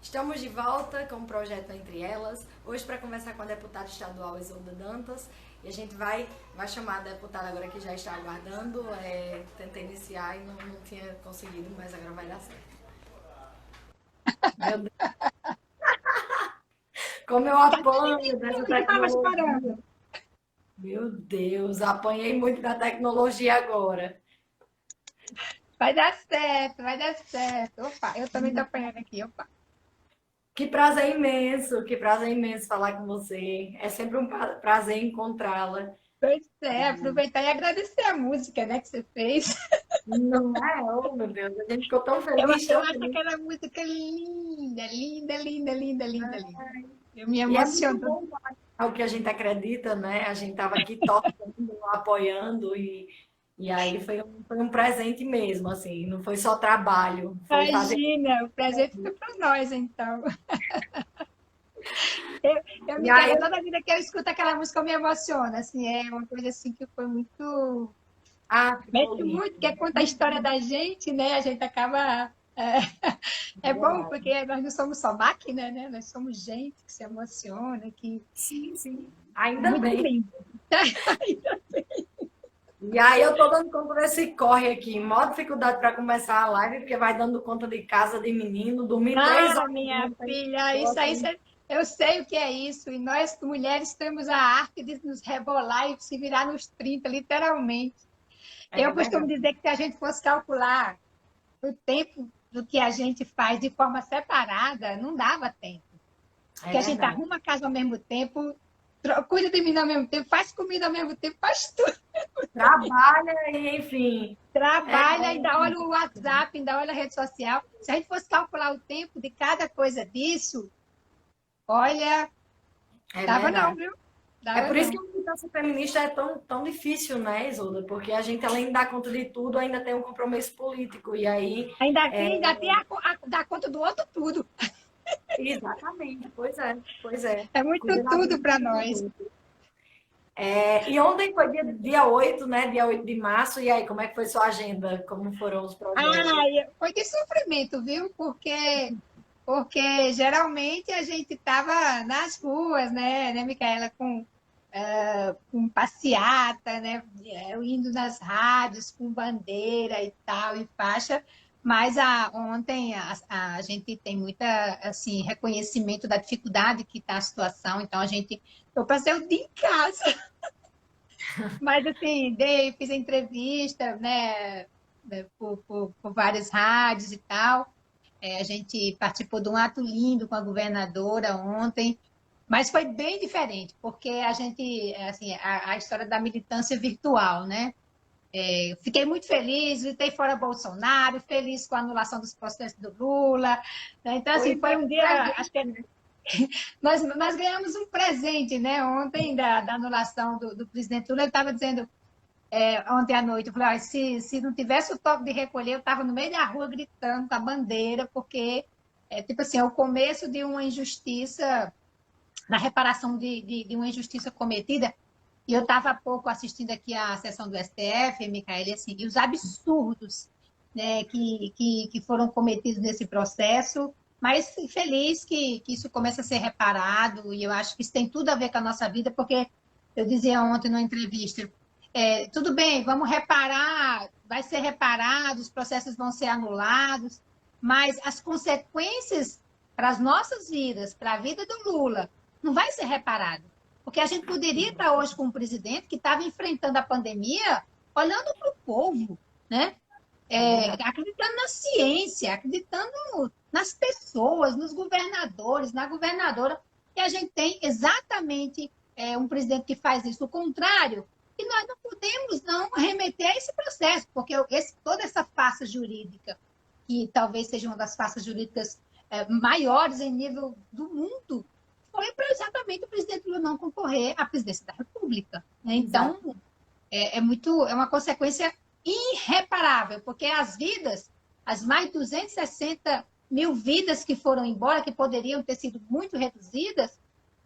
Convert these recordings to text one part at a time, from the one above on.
Estamos de volta com o projeto Entre Elas, hoje para conversar com a deputada estadual Isolda Dantas. E a gente vai chamar a deputada agora que já está aguardando. Tentei iniciar e não tinha conseguido, mas agora vai dar certo. Meu Deus, como eu apanho dessa Que estava tecnologia. esperando. Meu Deus, apanhei muito da tecnologia agora. Vai dar certo, vai dar certo. Opa, eu também estou apanhando aqui, opa. Que prazer imenso falar com você. É sempre um prazer encontrá-la. Pois é, aproveitar e agradecer a música, né, que você fez. Não é? Oh, meu Deus, a gente ficou Eu, eu tão acho feliz. aquela música linda, linda, linda, linda, linda, linda. Eu me E é muito emociono. bom falar o que a gente acredita, né? A gente estava aqui torcendo, apoiando, e aí foi um presente mesmo, assim, não foi só trabalho, foi fazer. Imagina, o presente foi para nós, então. Eu E me aí, quero, toda vida que eu escuto aquela música, eu me emociono. Assim, é uma coisa assim que foi muito. ficou Mexe lindo, muito, que conta a história da gente, né? A gente acaba. É bom, verdade. porque nós não somos só máquina, né? Nós somos gente que se emociona, que Sim, sim. Ainda muito bem. lindo. E aí eu tô dando conta desse corre aqui, maior dificuldade para começar a live, porque vai dando conta de casa de menino, dormir 3 horas Ah, da minha manhã, filha, tô isso aí assim, eu sei o que é isso. E nós, mulheres, temos a arte de nos rebolar e se virar nos 30, literalmente. é Eu costumo verdade, dizer que se a gente fosse calcular o tempo do que a gente faz de forma separada, não dava tempo. é Porque a gente verdade. arruma a casa ao mesmo tempo, cuida de mim ao mesmo tempo, faz comida ao mesmo tempo, faz tudo. Trabalha e, enfim, é, Trabalha, ainda olha o WhatsApp, ainda olha a rede social. Se a gente fosse calcular o tempo de cada coisa disso, olha, é dava não, verdade. viu? É Dava por isso que não. a militância feminista é tão difícil, né, Isolda? Porque a gente, além de dar conta de tudo, ainda tem um compromisso político. E aí, Ainda tem dar conta do outro tudo. exatamente, pois é. É muito Cuida da tudo vida para dos nós. outros. E ontem foi dia 8, né? Dia 8 de março. E aí, como é que foi sua agenda? Como foram os projetos? Ai, foi de sofrimento, viu? Porque geralmente a gente estava nas ruas, né, Micaela, com passeata, né, indo nas rádios com bandeira e tal, e faixa, mas ontem a gente tem muita, assim, reconhecimento da dificuldade que está a situação, então eu passei o dia em casa, mas assim, fiz entrevista, né, por várias rádios e tal, a gente participou de um ato lindo com a governadora ontem, mas foi bem diferente, porque a gente, assim, a história da militância virtual, né? Fiquei muito feliz, gritei fora Bolsonaro, feliz com a anulação dos processos do Lula. Né? Então, assim, Pois foi é, um um dia. presente, Acho que nós ganhamos um presente, né? Ontem, da anulação do presidente Lula, ele estava dizendo, ontem à noite, eu falei, se não tivesse o toque de recolher, eu estava no meio da rua gritando com a bandeira, porque, tipo assim, é o começo de uma injustiça, na reparação de uma injustiça cometida. E eu estava há pouco assistindo aqui a sessão do STF, Micael, e, assim, e os absurdos, né, que foram cometidos nesse processo, mas feliz que isso começa a ser reparado, e eu acho que isso tem tudo a ver com a nossa vida, porque eu dizia ontem numa entrevista, tudo bem, vamos reparar, vai ser reparado, os processos vão ser anulados, mas as consequências para as nossas vidas, para a vida do Lula, não vai ser reparado. Porque a gente poderia estar hoje com um presidente que estava enfrentando a pandemia olhando para o povo, né? é verdade. Acreditando na ciência, acreditando nas pessoas, nos governadores, na governadora, e a gente tem exatamente um presidente que faz isso. O contrário, e nós não podemos não remeter a esse processo, porque toda essa farsa jurídica, que talvez seja uma das farsas jurídicas maiores em nível do mundo, foi para exatamente o presidente Lula não concorrer à presidência da República. Né? Exato. Então, é uma consequência irreparável, porque as mais de 260 mil vidas que foram embora, que poderiam ter sido muito reduzidas,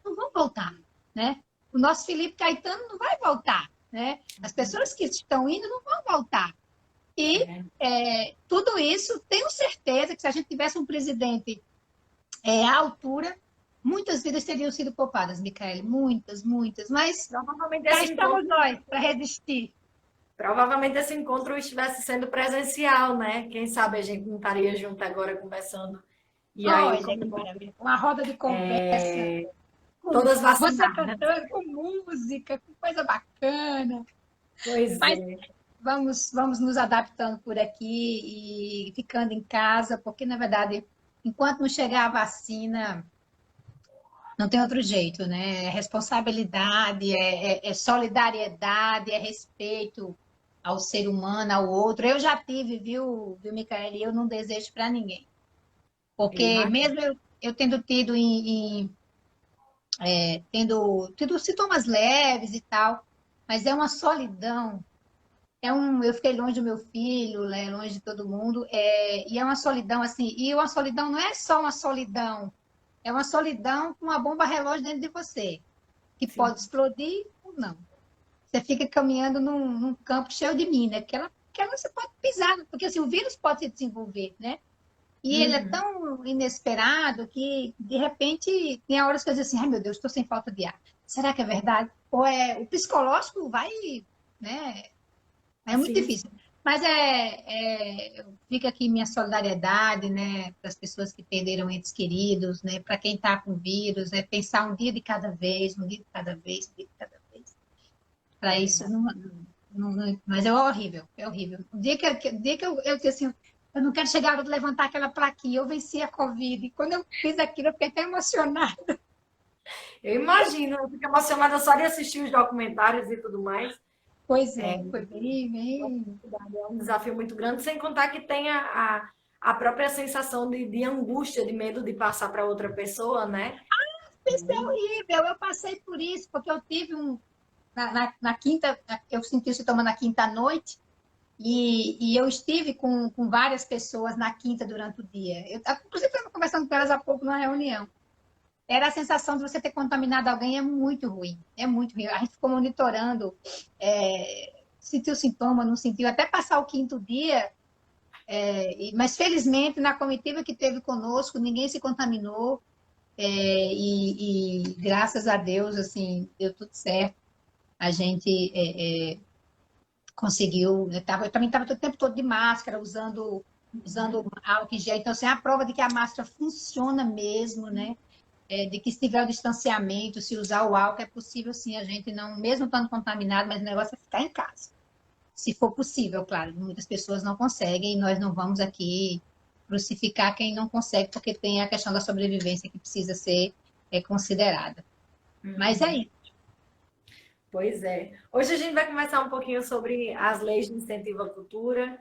não vão voltar. Né? O nosso Felipe Caetano não vai voltar. Né? As pessoas que estão indo não vão voltar. E tudo isso, tenho certeza que se a gente tivesse um presidente a altura, muitas vidas teriam sido poupadas, Micaele, muitas, muitas, mas Provavelmente cá esse estamos encontro, nós para resistir. provavelmente esse encontro estivesse sendo presencial, né? Quem sabe a gente não estaria junto agora conversando. E aí, Olha como que maravilha, uma roda de conversa, com todas você vacinadas. cantando, com música, com coisa bacana. Pois Mas é. vamos nos adaptando por aqui e ficando em casa, porque, na verdade, enquanto não chegar a vacina, não tem outro jeito, né? É responsabilidade, é solidariedade, é respeito ao ser humano, ao outro. Eu já tive, viu, Micaele, e eu não desejo para ninguém. Eu Porque imagino. mesmo eu tendo tido sintomas leves e tal, mas é uma solidão. Eu fiquei longe do meu filho, né, longe de todo mundo, e é uma solidão assim. E uma solidão não é só uma solidão, é uma solidão com uma bomba relógio dentro de você, que pode Sim, explodir ou não. Você fica caminhando num campo cheio de mina, que ela você pode pisar, porque assim, o vírus pode se desenvolver, né? E ele é uhum, tão inesperado que, de repente, tem horas que eu digo assim, ai meu Deus, estou sem falta de ar. Será que é verdade? Ou o psicológico vai, né? É muito sim, difícil. Mas fica aqui minha solidariedade, né, para as pessoas que perderam entes queridos, né, para quem está com vírus, pensar um dia de cada vez, um dia de cada vez, um dia de cada vez. é Para isso, verdade. mas é horrível, é horrível. O dia que eu disse assim, eu não quero chegar a hora de levantar aquela plaquinha, eu venci a Covid. E quando eu fiz aquilo, eu fiquei até emocionada. Eu imagino, eu fico emocionada só de assistir os documentários e tudo mais. Pois é, foi bem, bem. É um desafio muito grande, sem contar que tem a própria sensação de angústia, de medo de passar para outra pessoa, né? Isso é horrível, eu passei por isso, porque eu tive na quinta, eu senti o sintoma na quinta noite, e eu estive com várias pessoas na quinta durante o dia. Inclusive, estava conversando com elas há pouco numa reunião. Era a sensação de você ter contaminado alguém, é muito ruim, é muito ruim. A gente ficou monitorando, sentiu sintoma, não sentiu, até passar o quinto dia, mas felizmente na comitiva que teve conosco, ninguém se contaminou, e graças a Deus, assim, deu tudo certo. A gente conseguiu, né, eu também estava o tempo todo de máscara, usando álcool em gel. Então, assim, é a prova de que a máscara funciona mesmo, né? De que se tiver o distanciamento, se usar o álcool, é possível sim a gente não, mesmo estando contaminado, mas o negócio é ficar em casa. Se for possível, claro, muitas pessoas não conseguem e nós não vamos aqui crucificar quem não consegue, porque tem a questão da sobrevivência que precisa ser considerada. Mas é Uhum. isso. Pois é. Hoje a gente vai conversar um pouquinho sobre as leis de incentivo à cultura,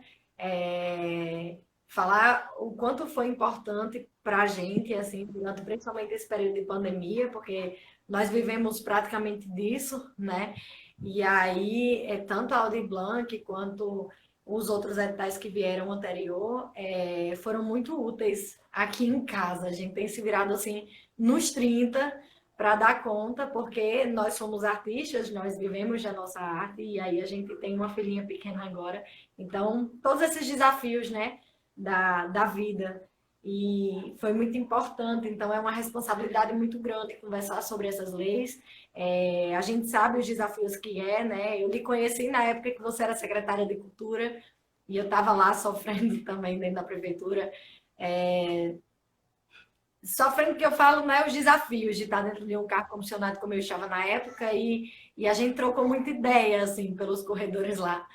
falar o quanto foi importante para a gente, assim, durante principalmente esse período de pandemia, porque nós vivemos praticamente disso, né? E aí, tanto a Aldir Blanc quanto os outros editais que vieram anterior, foram muito úteis aqui em casa. A gente tem se virado, assim, nos 30 para dar conta, porque nós somos artistas, nós vivemos da nossa arte e aí a gente tem uma filhinha pequena agora. Então, todos esses desafios, né, da vida. E foi muito importante, então é uma responsabilidade muito grande conversar sobre essas leis. A gente sabe os desafios que é, né? Eu lhe conheci na época que você era secretária de Cultura e eu estava lá sofrendo também dentro da prefeitura. É, Sofrendo que eu falo, né, os desafios de estar dentro de um carro comissionado como eu estava na época e a gente trocou muita ideia, assim, pelos corredores lá.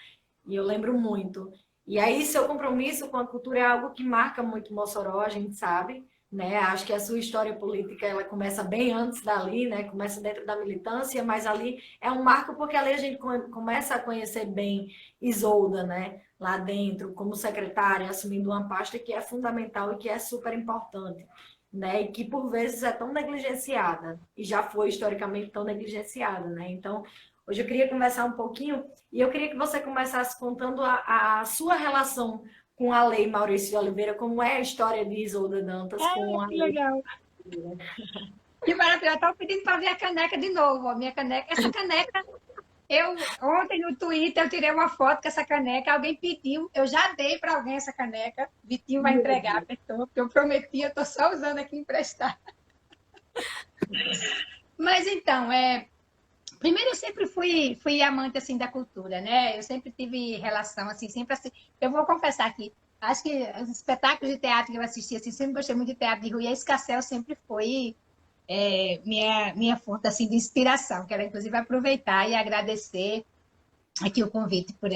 E eu lembro muito. E aí, seu compromisso com a cultura é algo que marca muito Mossoró, a gente sabe, né? Acho que a sua história política, ela começa bem antes dali, né? Começa dentro da militância, mas ali é um marco porque ali a gente começa a conhecer bem Isolda, né? Lá dentro, como secretária, assumindo uma pasta que é fundamental e que é super importante, né? E que por vezes é tão negligenciada, e já foi historicamente tão negligenciada, né? Então, hoje eu queria conversar um pouquinho, e eu queria que você começasse contando a sua relação com a Lei Maurício de Oliveira, como é a história de Isolda Dantas com a Que Lei. legal. Que maravilha. Eu estava pedindo para ver a caneca de novo. A minha caneca, essa caneca Ontem no Twitter eu tirei uma foto com essa caneca, alguém pediu, eu já dei para alguém essa caneca, Vitinho vai entregar a pessoa, porque eu prometi, eu estou só usando aqui emprestar. Mas então, primeiro eu sempre fui amante assim da cultura, né? Eu sempre tive relação assim, sempre assim. Eu vou confessar aqui, acho que os espetáculos de teatro que eu assisti assim, sempre gostei muito de teatro de rua e a Escarcéu sempre foi minha fonte assim de inspiração. Quero inclusive aproveitar e agradecer aqui o convite por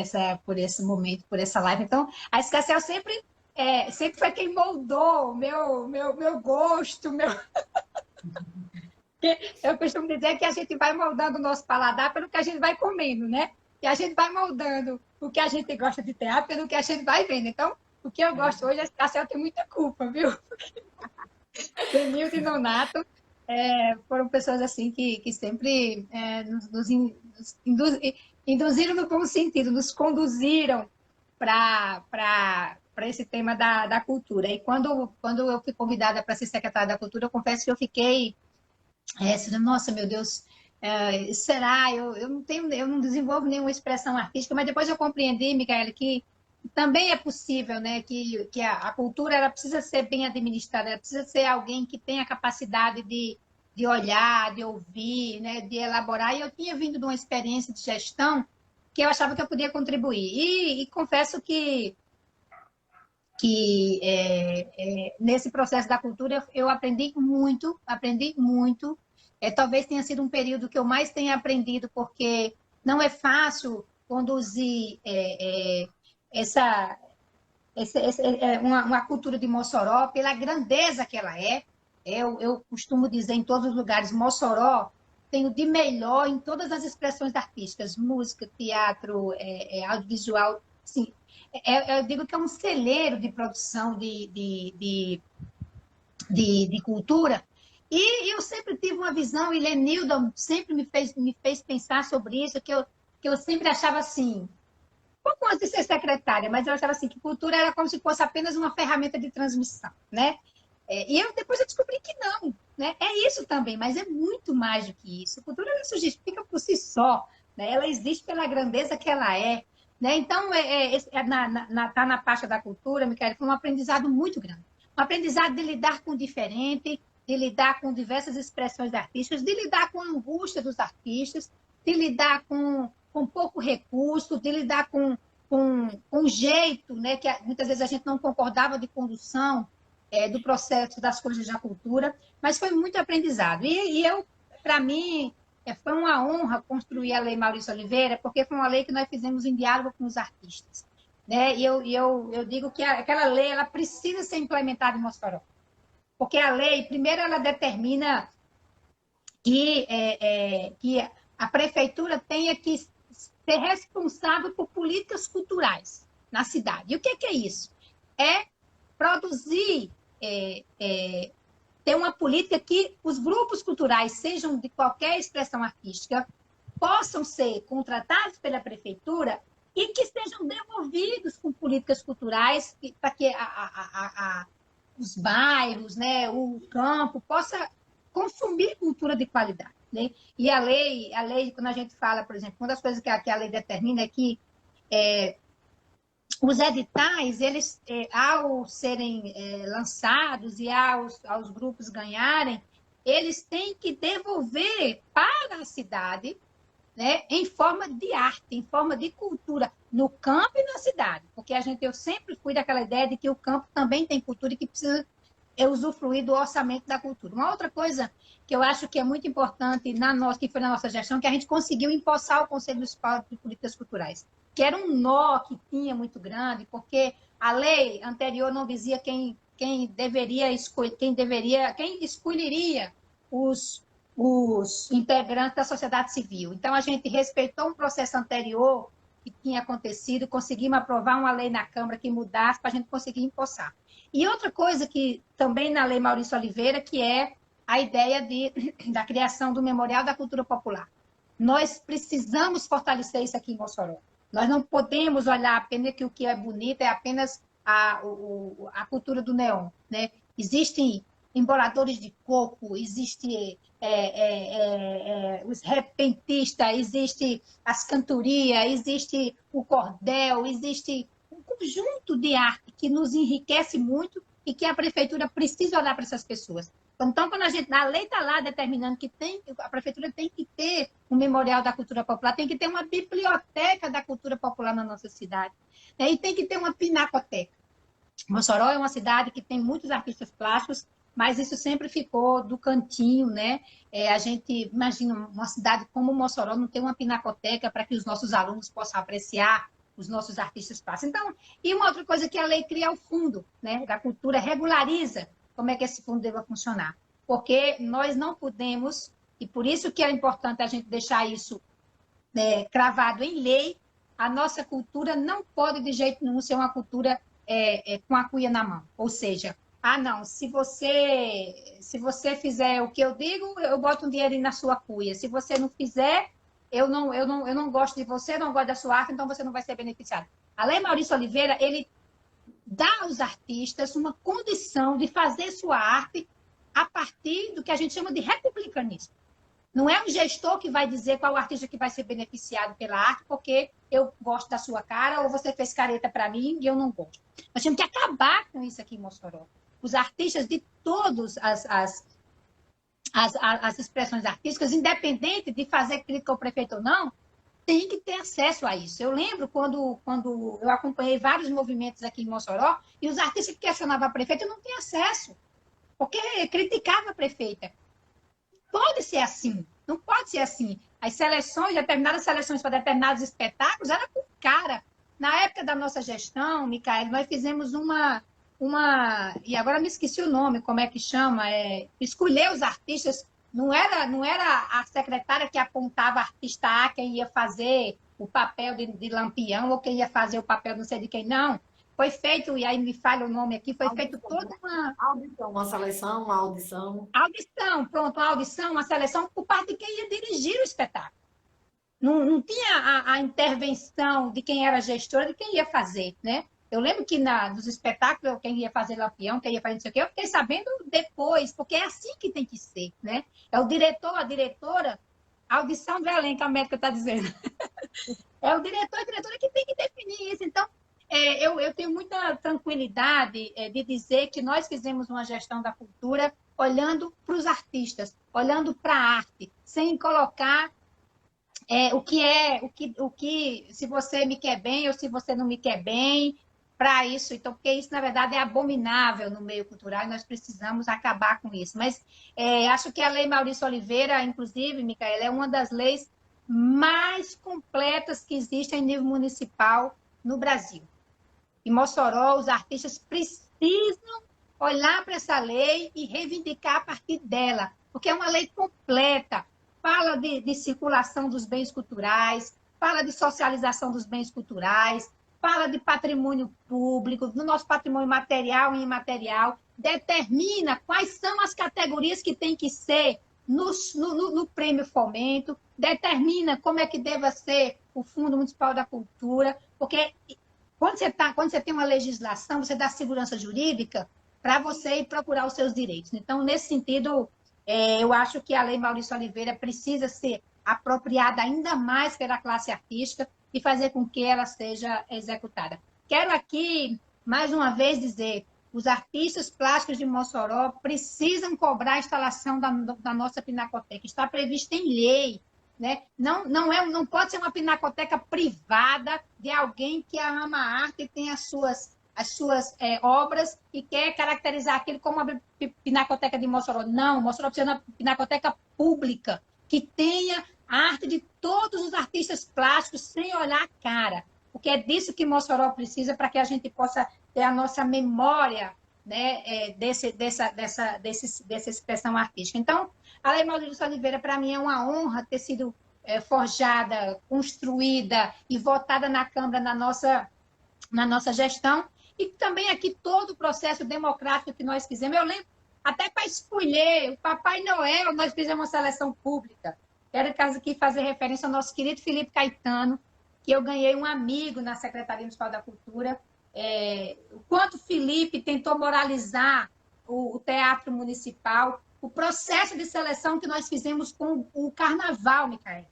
esse momento, por essa live. Então, a Escarcéu sempre foi quem moldou meu gosto, eu costumo dizer que a gente vai moldando o nosso paladar pelo que a gente vai comendo, né? E a gente vai moldando o que a gente gosta de teatro pelo que a gente vai vendo. Então, o que eu gosto hoje, a Escarcéu tem muita culpa, viu? Denildo e Nonato foram pessoas assim que sempre induziram no bom sentido, nos conduziram para esse tema da cultura. E quando eu fui convidada para ser secretária da Cultura, eu confesso que eu fiquei nossa, meu Deus, será? Eu não desenvolvo nenhuma expressão artística, mas depois eu compreendi, Micaela, que também é possível, né? Que a cultura ela precisa ser bem administrada, ela precisa ser alguém que tenha capacidade de olhar, de ouvir, né? De elaborar. E eu tinha vindo de uma experiência de gestão que eu achava que eu podia contribuir. E confesso que nesse processo da cultura eu aprendi muito, aprendi muito. Talvez tenha sido um período que eu mais tenha aprendido, porque não é fácil conduzir uma cultura de Mossoró pela grandeza que ela é. Eu costumo dizer em todos os lugares, Mossoró tem o de melhor em todas as expressões artísticas, música, teatro, audiovisual, sim. Eu digo que é um celeiro de produção de cultura. E eu sempre tive uma visão, e Lenilda sempre me fez pensar sobre isso, que eu sempre achava assim, pouco antes de ser secretária, mas eu achava assim, que cultura era como se fosse apenas uma ferramenta de transmissão, né? Depois eu descobri que não, né? É isso também, mas é muito mais do que isso. A cultura não se justifica por si só, né? Ela existe pela grandeza que ela é, né? Então, tá na pasta da cultura, Micaela, foi um aprendizado muito grande. Um aprendizado de lidar com o diferente, de lidar com diversas expressões artísticas, de lidar com a angústia dos artistas, de lidar com pouco recurso, de lidar com jeito, né? Que muitas vezes a gente não concordava de condução, do processo das coisas da cultura, mas foi muito aprendizado. Para mim, foi uma honra construir a Lei Maurício Oliveira, porque foi uma lei que nós fizemos em diálogo com os artistas. Né? Eu digo que aquela lei ela precisa ser implementada em Mossoró, porque a lei, primeiro, ela determina que a prefeitura tenha que ser responsável por políticas culturais na cidade. E o que é isso? É produzir, ter uma política que os grupos culturais, sejam de qualquer expressão artística, possam ser contratados pela prefeitura e que sejam devolvidos com políticas culturais para que os bairros, né, o campo, possa consumir cultura de qualidade. Né? E a lei, quando a gente fala, por exemplo, uma das coisas que a lei determina é que os editais, eles, ao serem lançados e aos grupos ganharem, eles têm que devolver para a cidade, né, em forma de arte, em forma de cultura, no campo e na cidade. Porque eu sempre fui daquela ideia de que o campo também tem cultura e que precisa usufruir do orçamento da cultura. Uma outra coisa que eu acho que é muito importante, que foi na nossa gestão, que a gente conseguiu empossar o Conselho Municipal de Políticas Culturais, que era um nó que tinha muito grande, porque a lei anterior não dizia quem escolheria os integrantes da sociedade civil. Então, a gente respeitou um processo anterior que tinha acontecido, conseguimos aprovar uma lei na Câmara que mudasse para a gente conseguir empossar. E outra coisa que também na Lei Maurício Oliveira, que é a ideia da criação do Memorial da Cultura Popular. Nós precisamos fortalecer isso aqui em Mossoró. Nós não podemos olhar apenas que o que é bonito é apenas a cultura do neon. Né? Existem emboladores de coco, existe os repentistas, existe as cantorias, existe o cordel, existe um conjunto de arte que nos enriquece muito e que a prefeitura precisa olhar para essas pessoas. Então, quando a lei está lá determinando que a prefeitura tem que ter um memorial da cultura popular, tem que ter uma biblioteca da cultura popular na nossa cidade, né? E tem que ter uma pinacoteca. Mossoró é uma cidade que tem muitos artistas plásticos, mas isso sempre ficou do cantinho, né? A gente imagina uma cidade como Mossoró não ter uma pinacoteca para que os nossos alunos possam apreciar os nossos artistas plásticos. Então, e uma outra coisa que a lei cria é o fundo, né, da cultura, regulariza como é que esse fundo deva funcionar. Porque nós não podemos, e por isso que é importante a gente deixar isso cravado em lei, a nossa cultura não pode de jeito nenhum ser uma cultura com a cuia na mão. Ou seja, não, se você fizer o que eu digo, eu boto um dinheirinho na sua cuia. Se você não fizer, eu não gosto de você, não gosto da sua arte, então você não vai ser beneficiado. A Lei Maurício Oliveira, ele dá aos artistas uma condição de fazer sua arte a partir do que a gente chama de republicanismo. Não é um gestor que vai dizer qual artista que vai ser beneficiado pela arte, porque eu gosto da sua cara ou você fez careta para mim e eu não gosto. Nós temos que acabar com isso aqui em Mossoró. Os artistas de todas as expressões artísticas, independente de fazer crítica ao prefeito ou não, tem que ter acesso a isso. Eu lembro quando eu acompanhei vários movimentos aqui em Mossoró e os artistas que questionavam a prefeita não tinham acesso, porque criticava a prefeita. Pode ser assim, não pode ser assim. As seleções, determinadas seleções para determinados espetáculos, era com cara. Na época da nossa gestão, Micaela, nós fizemos e agora me esqueci o nome, como é que chama, escolher os artistas, não era a secretária que apontava artista A quem ia fazer o papel de Lampião ou quem ia fazer o papel não sei de quem, não. Foi feito, e aí me falha o nome aqui, foi feito toda uma seleção, uma audição. Audição, pronto, uma audição, uma seleção por parte de quem ia dirigir o espetáculo. Não tinha a intervenção de quem era gestora, de quem ia fazer, né? Eu lembro que nos espetáculos, quem ia fazer Lampião, quem ia fazer não sei o quê, eu fiquei sabendo depois, porque é assim que tem que ser, né? É o diretor, a diretora, a audição do elenco, a médica está dizendo. É o diretor, a diretora que tem que definir isso. Então, eu tenho muita tranquilidade de dizer que nós fizemos uma gestão da cultura olhando para os artistas, olhando para a arte, sem colocar o que se você me quer bem ou se você não me quer bem, para isso, então, porque isso, na verdade, é abominável no meio cultural e nós precisamos acabar com isso. Mas acho que a Lei Maurício Oliveira, inclusive, Micaela, é uma das leis mais completas que existem em nível municipal no Brasil. Em Mossoró, os artistas precisam olhar para essa lei e reivindicar a partir dela, porque é uma lei completa, fala de circulação dos bens culturais, fala de socialização dos bens culturais, fala de patrimônio público, do nosso patrimônio material e imaterial, determina quais são as categorias que tem que ser no Prêmio Fomento, determina como é que deva ser o Fundo Municipal da Cultura, porque quando você tem uma legislação, você dá segurança jurídica para você ir procurar os seus direitos. Então, nesse sentido, eu acho que a Lei Maurício Oliveira precisa ser apropriada ainda mais pela classe artística e fazer com que ela seja executada. Quero aqui, mais uma vez, dizer, os artistas plásticos de Mossoró precisam cobrar a instalação da nossa pinacoteca. Está previsto em lei, né? Não pode ser uma pinacoteca privada de alguém que ama a arte e tem as suas obras e quer caracterizar aquilo como uma pinacoteca de Mossoró. Não, Mossoró precisa de uma pinacoteca pública, que tenha a arte de todos os artistas plásticos sem olhar a cara, porque é disso que Mossoró precisa para que a gente possa ter a nossa memória, né, dessa expressão artística. Então, a Lei Maurício Oliveira, para mim, é uma honra ter sido forjada, construída e votada na Câmara na nossa gestão, e também aqui todo o processo democrático que nós fizemos. Eu lembro, até para escolher o Papai Noel, nós fizemos uma seleção pública. Quero aqui fazer referência ao nosso querido Felipe Caetano, que eu ganhei um amigo na Secretaria Municipal da Cultura. O quanto Felipe tentou moralizar o Teatro Municipal, o processo de seleção que nós fizemos com o Carnaval, Micaela.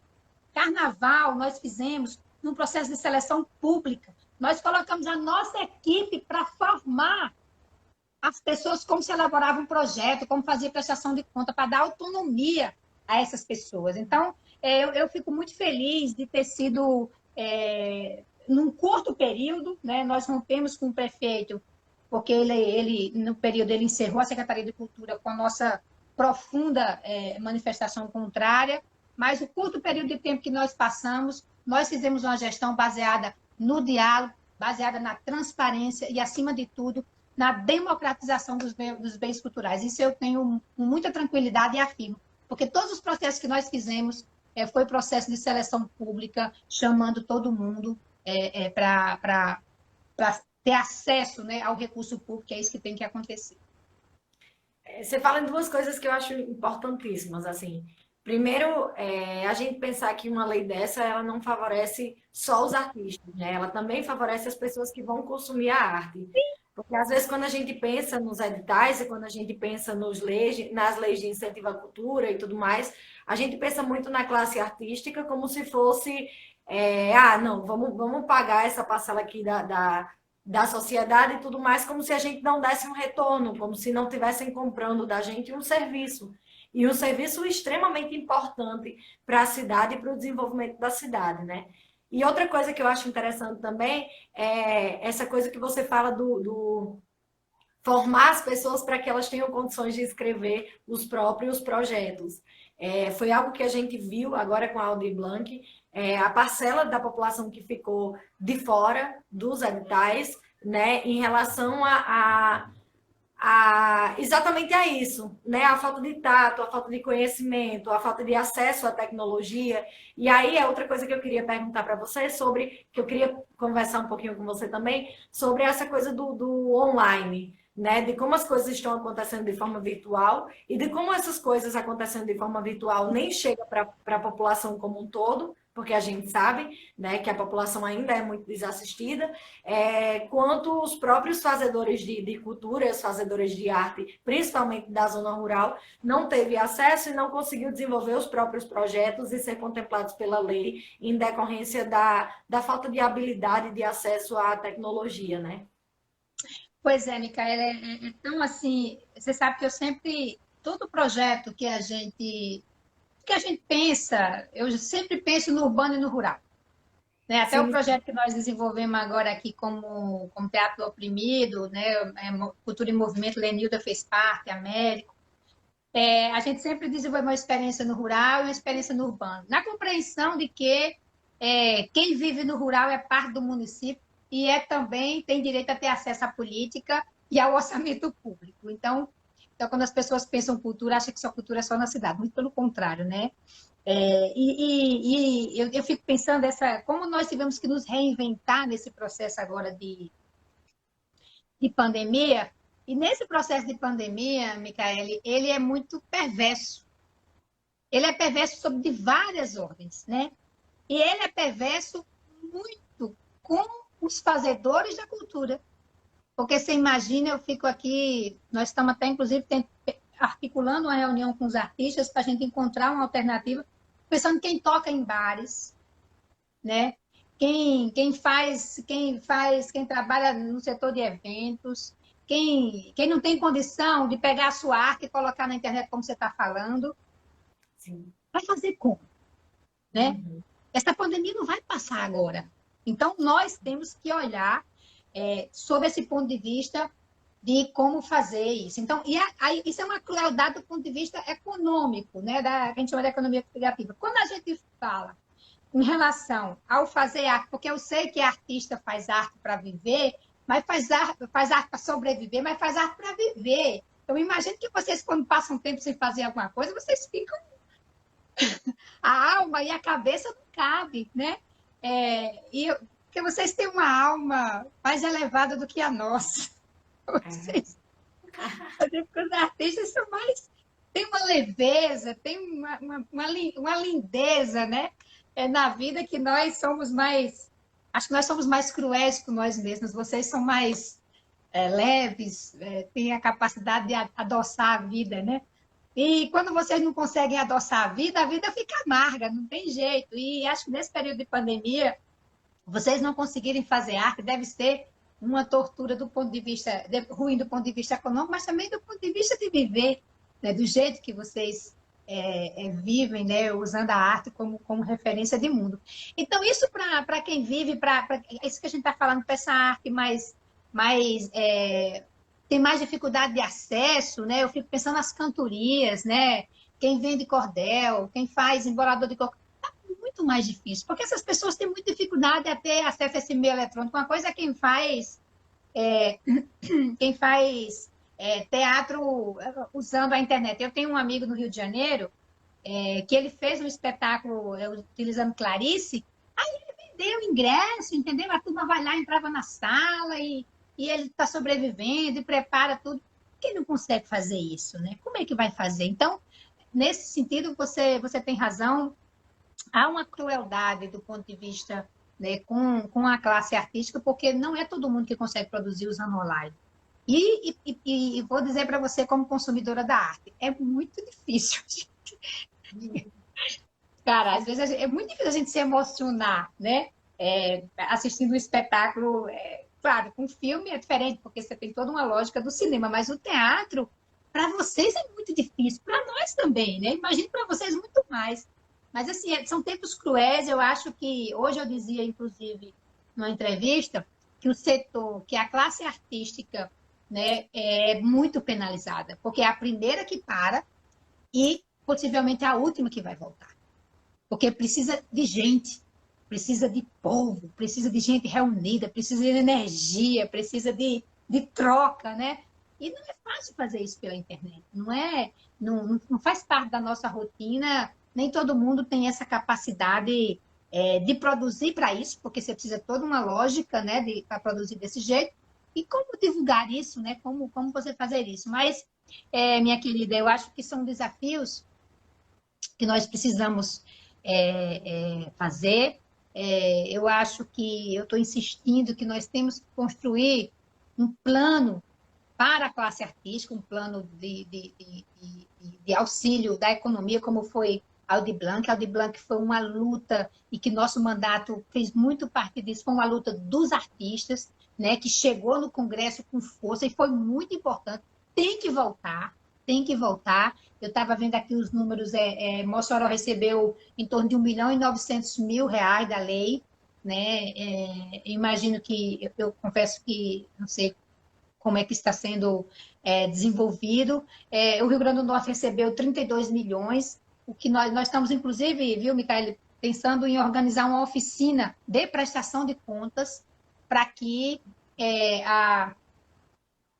Carnaval, nós fizemos num processo de seleção pública. Nós colocamos a nossa equipe para formar as pessoas, como se elaborava um projeto, como fazia prestação de conta, para dar autonomia a essas pessoas. Então, eu fico muito feliz de ter sido, num curto período, né, nós rompemos com o prefeito, porque ele no período, ele encerrou a Secretaria de Cultura com a nossa profunda manifestação contrária, mas o curto período de tempo que nós passamos, nós fizemos uma gestão baseada no diálogo, baseada na transparência e, acima de tudo, na democratização dos bens culturais. Isso eu tenho muita tranquilidade e afirmo, porque todos os processos que nós fizemos foi processo de seleção pública, chamando todo mundo para ter acesso, né, ao recurso público, que é isso que tem que acontecer. Você fala em duas coisas que eu acho importantíssimas, assim. Primeiro, a gente pensar que uma lei dessa, ela não favorece só os artistas, né? Ela também favorece as pessoas que vão consumir a arte. Porque, às vezes, quando a gente pensa nos editais e quando a gente pensa nas leis de incentivo à cultura e tudo mais, a gente pensa muito na classe artística como se fosse, não, vamos pagar essa parcela aqui da sociedade e tudo mais, como se a gente não desse um retorno, como se não estivessem comprando da gente um serviço. E um serviço extremamente importante para a cidade e para o desenvolvimento da cidade, né? E outra coisa que eu acho interessante também é essa coisa que você fala do formar as pessoas para que elas tenham condições de escrever os próprios projetos. Foi algo que a gente viu agora com a Aldir Blanc, a parcela da população que ficou de fora dos editais, né, em relação exatamente a isso, né? A falta de tato, a falta de conhecimento, a falta de acesso à tecnologia. E aí é outra coisa que eu queria perguntar para você sobre, que eu queria conversar um pouquinho com você também, sobre essa coisa do online, né? De como as coisas estão acontecendo de forma virtual e de como essas coisas acontecendo de forma virtual nem chega para a população como um todo, porque a gente sabe, né, que a população ainda é muito desassistida, quanto os próprios fazedores de cultura, os fazedores de arte, principalmente da zona rural, não teve acesso e não conseguiu desenvolver os próprios projetos e ser contemplados pela lei em decorrência da falta de habilidade de acesso à tecnologia, né? Pois é, Micaela, tão assim, você sabe que eu sempre, todo projeto que a gente pensa, eu sempre penso no urbano e no rural. Né? Até o Sim, projeto que nós desenvolvemos agora aqui como Teatro do Oprimido, né? Cultura em Movimento, Lenilda fez parte, Américo. A gente sempre desenvolve uma experiência no rural e uma experiência no urbano. Na compreensão de que quem vive no rural é parte do município e também tem direito a ter acesso à política e ao orçamento público. Então, quando as pessoas pensam cultura, acham que só cultura é só na cidade. Muito pelo contrário, né? Eu fico pensando como nós tivemos que nos reinventar nesse processo agora de pandemia. E nesse processo de pandemia, Micaele, ele é muito perverso. Ele é perverso sob de várias ordens, né? E ele é perverso muito com os fazedores da cultura. Porque você imagina, eu fico aqui, nós estamos até, inclusive, articulando uma reunião com os artistas para a gente encontrar uma alternativa, pensando quem toca em bares, né? Quem trabalha no setor de eventos, quem não tem condição de pegar a sua arte e colocar na internet como você está falando, sim. vai fazer como? Né? Essa pandemia não vai passar agora. Então, nós temos que olhar sob esse ponto de vista de como fazer isso. Então, isso é uma crueldade do ponto de vista econômico, né? Que a gente chama de economia criativa. Quando a gente fala em relação ao fazer arte, porque eu sei que artista faz arte para viver, mas faz arte para sobreviver, mas faz arte para viver. Eu imagino que vocês, quando passam tempo sem fazer alguma coisa, vocês ficam... a alma e a cabeça não cabe, né? Porque vocês têm uma alma mais elevada do que a nossa. Vocês, os artistas são mais... Tem uma leveza, tem uma lindeza, né? Na vida que nós somos mais... Acho que nós somos mais cruéis com nós mesmos. Vocês são mais leves, têm a capacidade de adoçar a vida, né? E quando vocês não conseguem adoçar a vida fica amarga, não tem jeito. E acho que nesse período de pandemia, vocês não conseguirem fazer arte deve ser uma tortura do ponto de vista ruim do ponto de vista econômico, mas também do ponto de vista de viver, né? Do jeito que vocês vivem, né? Usando a arte como referência de mundo. Então, isso para quem vive, isso que a gente está falando, para essa arte mais tem mais dificuldade de acesso, né? Eu fico pensando nas cantorias, né? Quem vende cordel, quem faz embolador de coco, muito mais difícil, porque essas pessoas têm muita dificuldade a ter acesso a esse meio eletrônico. Uma coisa é é, quem faz teatro usando a internet. Eu tenho um amigo no Rio de Janeiro que ele fez um espetáculo utilizando Clarice, aí ele vendeu ingresso, entendeu? A turma vai lá, entrava na sala e ele está sobrevivendo e prepara tudo. Quem não consegue fazer isso, né? Como é que vai fazer? Então, nesse sentido, você tem razão. Há uma crueldade do ponto de vista, né, com a classe artística, porque não é todo mundo que consegue produzir usando online. E vou dizer para você, como consumidora da arte, é muito difícil. Cara, às vezes é muito difícil a gente se emocionar, né? Assistindo um espetáculo. Claro, com filme é diferente, porque você tem toda uma lógica do cinema, mas o teatro, para vocês é muito difícil, para nós também, né? Imagino para vocês muito mais. Mas, assim, são tempos cruéis. Eu acho que, hoje eu dizia, inclusive, numa entrevista, que o setor, que a classe artística, né, é muito penalizada, porque é a primeira que para e possivelmente a última que vai voltar. Porque precisa de gente, precisa de povo, precisa de gente reunida, precisa de energia, precisa de troca, né? E não é fácil fazer isso pela internet. Não faz parte da nossa rotina. Nem todo mundo tem essa capacidade de produzir para isso, porque você precisa de toda uma lógica, né, para produzir desse jeito. E como divulgar isso, né? Como você fazer isso? Mas, minha querida, eu acho que são desafios que nós precisamos fazer. Eu acho que eu estou insistindo que nós temos que construir um plano para a classe artística, um plano de auxílio da economia, como foi Aldir Blanc. Aldir Blanc foi uma luta, e que nosso mandato fez muito parte disso, foi uma luta dos artistas, né, que chegou no Congresso com força e foi muito importante. Tem que voltar, tem que voltar. Eu estava vendo aqui os números, Mossoró recebeu em torno de 1.900.000 reais da lei, né? Imagino que, eu confesso que não sei como é que está sendo desenvolvido. O Rio Grande do Norte recebeu 32 milhões, o que nós estamos, inclusive, viu, Micael, pensando em organizar uma oficina de prestação de contas para que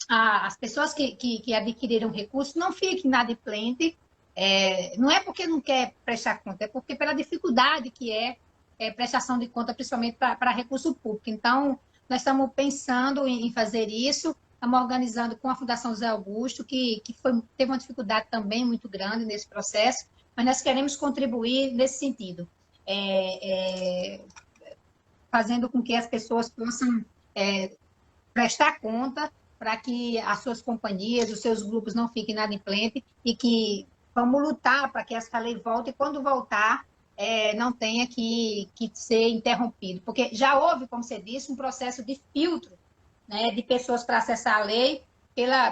as pessoas que adquiriram recursos não fiquem inadimplentes. Não é porque não quer prestar conta, é porque pela dificuldade que prestação de conta, principalmente para recurso público. Então, nós estamos pensando em fazer isso, estamos organizando com a Fundação José Augusto, que teve uma dificuldade também muito grande nesse processo, mas nós queremos contribuir nesse sentido, fazendo com que as pessoas possam prestar conta para que as suas companhias, os seus grupos não fiquem inadimplentes e que vamos lutar para que essa lei volte e, quando voltar, não tenha que ser interrompido. Porque já houve, como você disse, um processo de filtro, né, de pessoas para acessar a lei,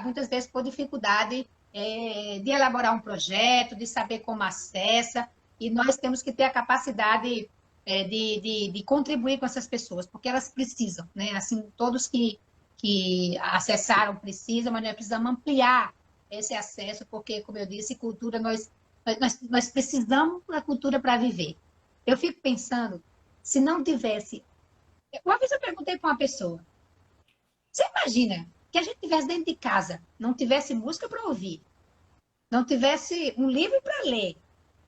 muitas vezes por dificuldade de elaborar um projeto, de saber como acessa, e nós temos que ter a capacidade de contribuir com essas pessoas, porque elas precisam, né? Assim, todos que acessaram precisam, mas nós precisamos ampliar esse acesso, porque, como eu disse, cultura, nós precisamos da cultura para viver. Eu fico pensando, se não tivesse... Uma vez eu perguntei para uma pessoa, você imagina que a gente tivesse dentro de casa, não tivesse música para ouvir, não tivesse um livro para ler,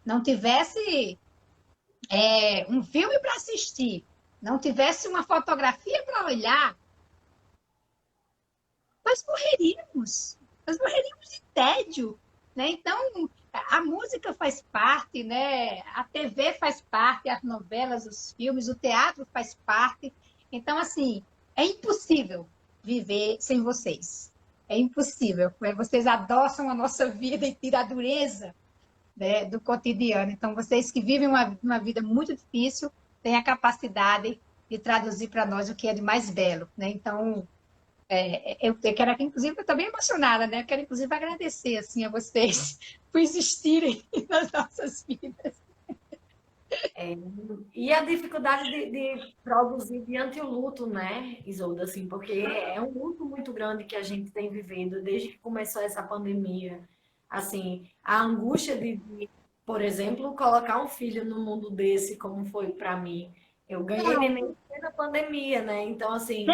não tivesse um filme para assistir, não tivesse uma fotografia para olhar, nós morreríamos de tédio, né? Então, a música faz parte, né? A TV faz parte, as novelas, os filmes, o teatro faz parte. Então, assim, é impossível viver sem vocês. É impossível. Vocês adoçam a nossa vida e tiram a dureza, né, do cotidiano. Então, vocês que vivem uma vida muito difícil têm a capacidade de traduzir para nós o que é de mais belo, né? Então, eu quero aqui, inclusive, eu estou bem emocionada, né? Eu quero, inclusive, agradecer assim, a vocês por existirem nas nossas vidas. É, e a dificuldade de produzir diante o luto, né, Isolda, assim, porque é um luto muito grande que a gente tem vivido desde que começou essa pandemia. Assim, a angústia por exemplo, colocar um filho no mundo desse, como foi para mim. Eu ganhei neném na pandemia, né? Então, assim,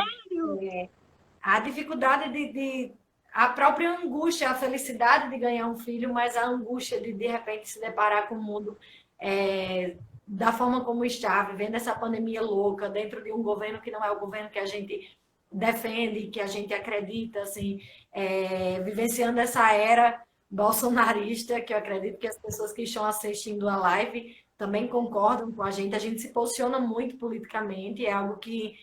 a dificuldade a própria angústia, a felicidade de ganhar um filho, mas a angústia de repente se deparar com o mundo da forma como está, vivendo essa pandemia louca, dentro de um governo que não é o governo que a gente defende, que a gente acredita, assim, vivenciando essa era bolsonarista, que eu acredito que as pessoas que estão assistindo a live também concordam com a gente se posiciona muito politicamente, é algo que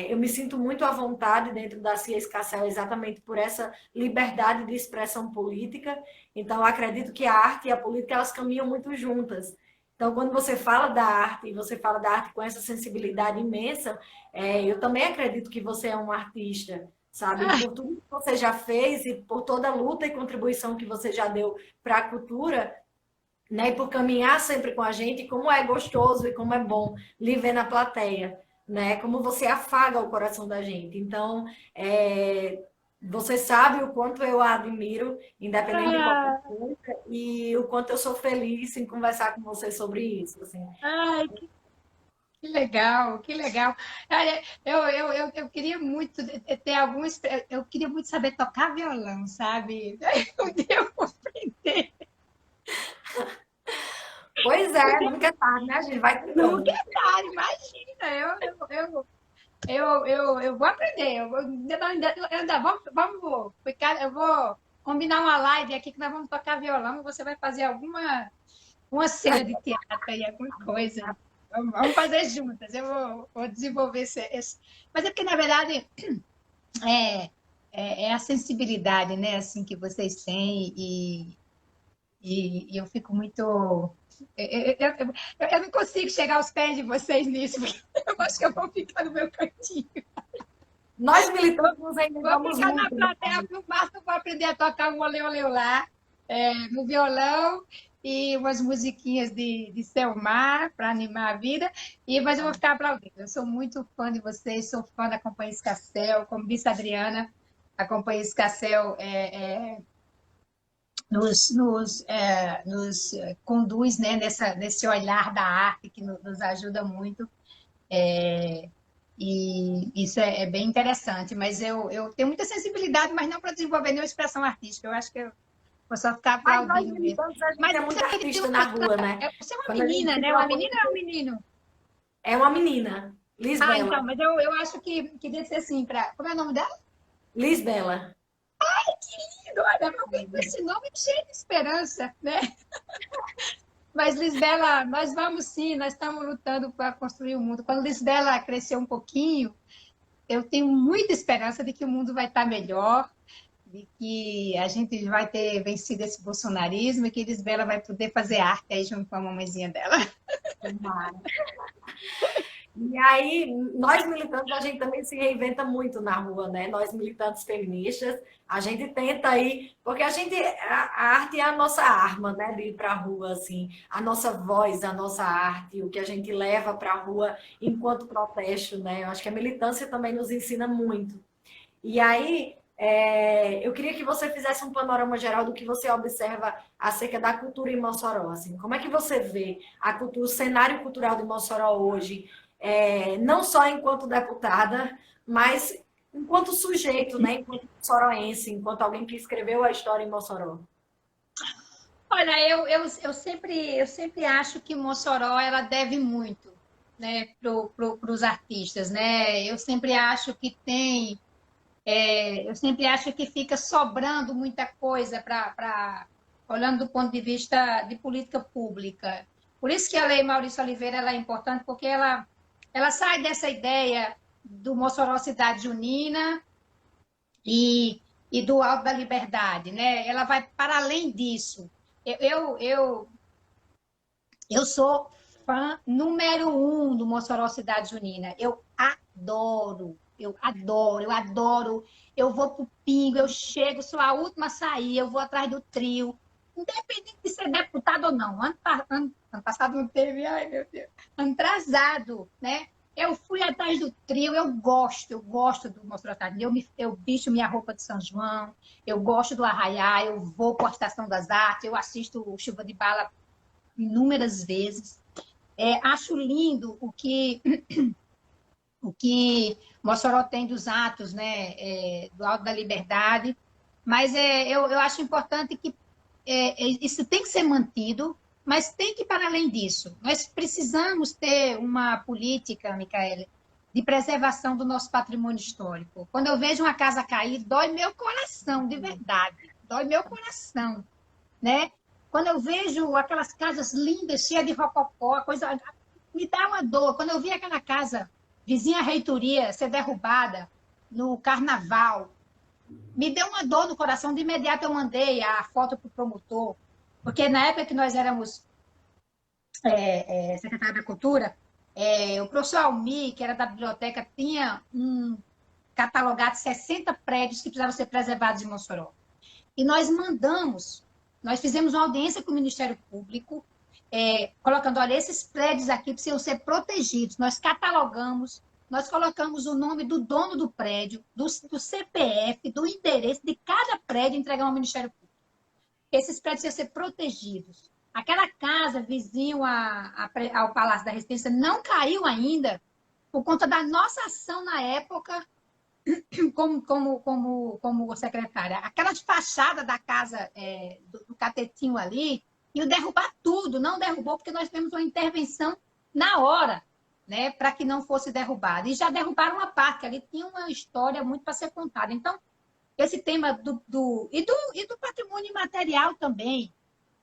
eu me sinto muito à vontade dentro da Cia Escarcel exatamente por essa liberdade de expressão política. Então, eu acredito que a arte e a política elas caminham muito juntas. Então, quando você fala da arte e você fala da arte com essa sensibilidade imensa, eu também acredito que você é um artista, sabe? Por tudo que você já fez e por toda a luta e contribuição que você já deu para a cultura, né? E por caminhar sempre com a gente, como é gostoso e como é bom lhe ver na plateia, né? Como você afaga o coração da gente. Então, você sabe o quanto eu a admiro, independente de qualquer coisa, e o quanto eu sou feliz em conversar com você sobre isso. Assim. Ai, que legal, que legal. Olha, eu queria muito ter alguns. Eu queria muito saber tocar violão, sabe? Eu devo aprender. Pois é, nunca é tarde, né? A gente vai tentando. Nunca é tarde, imagina. Eu vou aprender. Vamos ficar, eu vou combinar uma live aqui que nós vamos tocar violão e você vai fazer uma cena de teatro aí, alguma coisa. Vamos fazer juntas. Eu vou desenvolver esse. Mas é porque, na verdade, é, é a sensibilidade, né, assim, que vocês têm e eu fico muito. Eu não consigo chegar aos pés de vocês nisso, porque eu acho que eu vou ficar no meu cantinho. Nós militantes nos Vou reinventamos ficar na muito. plateia, no máximo vou aprender a tocar um olê lá, no violão, e umas musiquinhas de Selmar para animar a vida, mas eu vou ficar aplaudindo. Eu sou muito fã de vocês, sou fã da Companhia Escarcel, como disse a Adriana, a Companhia Escarcel nos conduz, né, nesse olhar da arte que nos ajuda muito. E isso é bem interessante, mas eu tenho muita sensibilidade, mas não para desenvolver nenhuma expressão artística. Eu acho que eu vou só ficar Mas nós aplaudindo mesmo. militantes, a gente Mas é muito artista na rua, né? você é uma Quando a gente menina, se né? Uma propõe... menina ou um menino? É uma menina, Então, Lisbela. mas eu acho que deve ser assim, como é o nome dela? Lisbela. Olha, alguém com esse nome cheio de esperança, né? Mas, Lisbela, nós vamos sim, nós estamos lutando para construir o mundo. Quando Lisbela crescer um pouquinho, eu tenho muita esperança de que o mundo vai estar melhor, de que a gente vai ter vencido esse bolsonarismo e que Lisbela vai poder fazer arte aí junto com a mamãezinha dela. E aí, nós militantes, a gente também se reinventa muito na rua, né? Nós militantes feministas, a gente tenta aí, porque a arte é a nossa arma, né? De ir para a rua, assim, a nossa voz, a nossa arte, o que a gente leva para a rua enquanto protesto, né? Eu acho que a militância também nos ensina muito. E aí, eu queria que você fizesse um panorama geral do que você observa acerca da cultura em Mossoró. Assim, como é que você vê a cultura, o cenário cultural de Mossoró hoje, não só enquanto deputada, mas enquanto sujeito, né, enquanto moçoroense, enquanto alguém que escreveu a história em Mossoró? Olha, eu sempre acho que Mossoró ela deve muito, né, para os artistas, né? Eu sempre acho que fica sobrando muita coisa olhando do ponto de vista de política pública. Por isso que a Lei Maurício Oliveira ela é importante, porque ela sai dessa ideia do Mossoró cidade junina, e do Alto da Liberdade, né? Ela vai para além disso. Eu, eu, eu, eu sou fã número um do Mossoró Cidade Junina. Eu adoro, eu adoro, eu adoro. Eu vou pro Pingo, eu chego, sou a última a sair, eu vou atrás do trio, independente de ser deputado ou não. Ano passado não teve, ai meu Deus. Ano atrasado, né? Eu fui atrás do trio, eu gosto do Mossoró Cidade Junina. Eu visto minha roupa de São João, eu gosto do Arraiá, eu vou para a Estação das Artes, eu assisto o Chuva de Bala inúmeras vezes. Acho lindo o que Mossoró tem dos atos, né, do Alto da Liberdade, mas eu acho importante que isso tem que ser mantido, mas tem que ir para além disso. Nós precisamos ter uma política, Micaela, de preservação do nosso patrimônio histórico. Quando eu vejo uma casa cair, dói meu coração, de verdade, dói meu coração, né? Quando eu vejo aquelas casas lindas, cheias de rococó, coisa me dá uma dor. Quando eu vi aquela casa vizinha à reitoria ser derrubada no carnaval, me deu uma dor no coração. De imediato eu mandei a foto para o promotor, porque na época que nós éramos secretário da Cultura, o professor Almir, que era da biblioteca, tinha catalogado 60 prédios que precisavam ser preservados em Mossoró. E nós fizemos uma audiência com o Ministério Público, colocando, olha, esses prédios aqui precisam ser protegidos. Nós catalogamos, nós colocamos o nome do dono do prédio, do CPF, do endereço de cada prédio, entregamos ao Ministério Público. Esses prédios precisam ser protegidos. Aquela casa vizinho ao Palácio da Resistência não caiu ainda por conta da nossa ação na época como secretária. Aquelas fachadas da casa do Catetinho ali, e o derrubar tudo, não derrubou, porque nós temos uma intervenção na hora, né, para que não fosse derrubado. E já derrubaram uma parte, ali tinha uma história muito para ser contada. Então, esse tema e do patrimônio imaterial também,